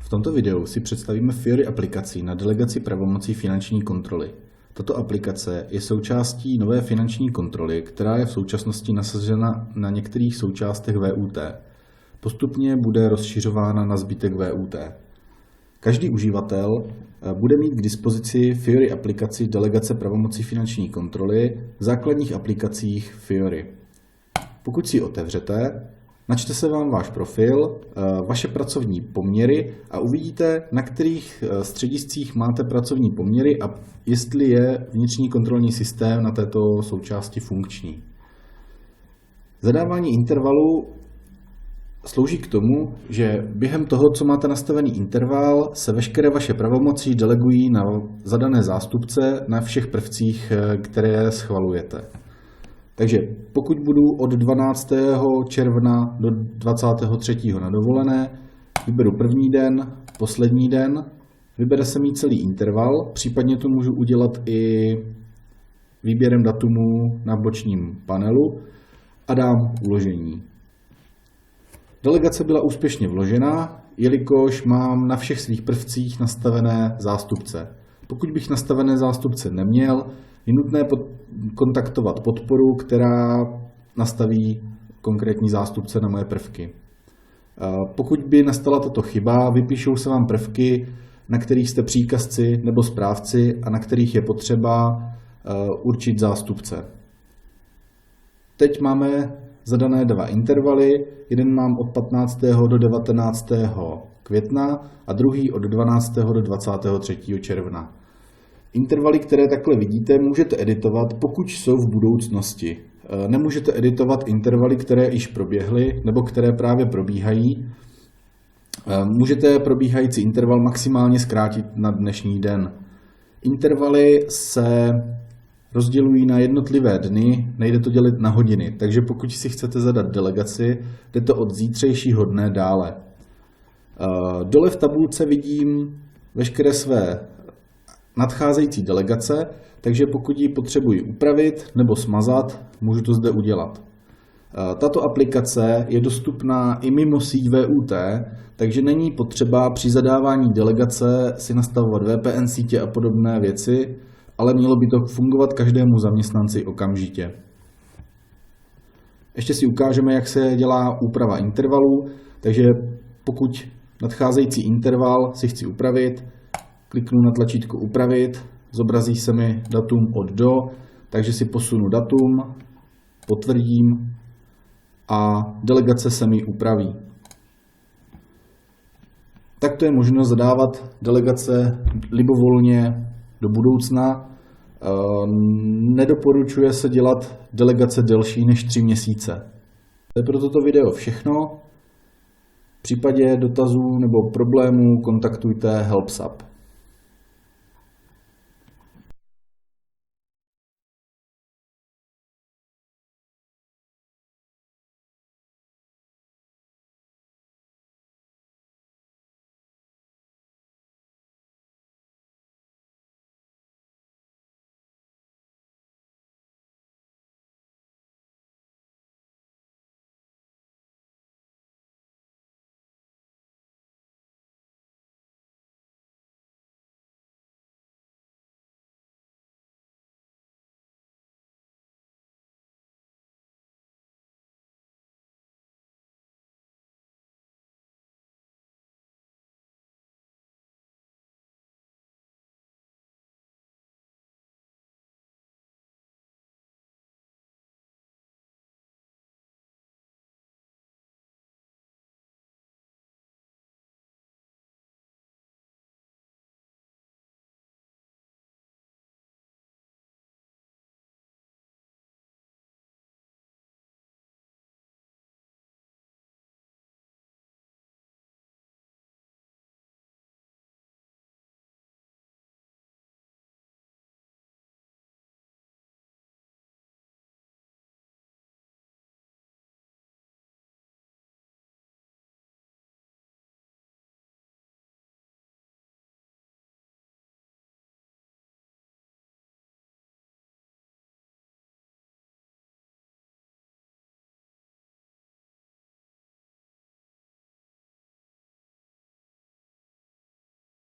V tomto videu si představíme Fiori aplikaci na delegaci pravomocí finanční kontroly. Tato aplikace je součástí nové finanční kontroly, která je v současnosti nasazena na některých součástech VUT. Postupně bude rozšiřována na zbytek VUT. Každý uživatel bude mít k dispozici Fiori aplikaci delegace pravomocí finanční kontroly v základních aplikacích Fiori. Pokud si ji otevřete, načte se vám váš profil, vaše pracovní poměry a uvidíte, na kterých střediscích máte pracovní poměry a jestli je vnitřní kontrolní systém na této součásti funkční. Zadávání intervalu slouží k tomu, že během toho, co máte nastavený interval, se veškeré vaše pravomoci delegují na zadané zástupce na všech prvcích, které schvalujete. Takže pokud budu od 12. června do 23. na dovolené, vyberu první den, poslední den, vybere se mi celý interval, případně to můžu udělat i výběrem datumu na bočním panelu a dám uložení. Delegace byla úspěšně vložena, jelikož mám na všech svých prvcích nastavené zástupce. Pokud bych nastavené zástupce neměl, je nutné kontaktovat podporu, která nastaví konkrétní zástupce na moje prvky. Pokud by nastala tato chyba, vypíšou se vám prvky, na kterých jste příkazci nebo správci a na kterých je potřeba určit zástupce. Teď máme zadané dva intervaly, jeden mám od 15. do 19. května a druhý od 12. do 23. června. Intervaly, které takhle vidíte, můžete editovat, pokud jsou v budoucnosti. Nemůžete editovat intervaly, které již proběhly nebo které právě probíhají. Můžete probíhající interval maximálně zkrátit na dnešní den. Intervaly se rozdělují na jednotlivé dny, nejde to dělit na hodiny, takže pokud si chcete zadat delegaci, jde to od zítřejšího dne dále. Dole v tabulce vidím veškeré své nadcházející delegace, takže pokud ji potřebuji upravit nebo smazat, můžu to zde udělat. Tato aplikace je dostupná i mimo síť VUT, takže není potřeba při zadávání delegace si nastavovat VPN sítě a podobné věci, ale mělo by to fungovat každému zaměstnanci okamžitě. Ještě si ukážeme, jak se dělá úprava intervalů, takže pokud nadcházející interval si chci upravit, kliknu na tlačítko upravit, zobrazí se mi datum od do, takže si posunu datum, potvrdím a delegace se mi upraví. Takto je možno zadávat delegace libovolně do budoucna. Nedoporučuje se dělat delegace delší než 3 měsíce. To je pro toto video všechno. V případě dotazů nebo problémů kontaktujte HelpSup.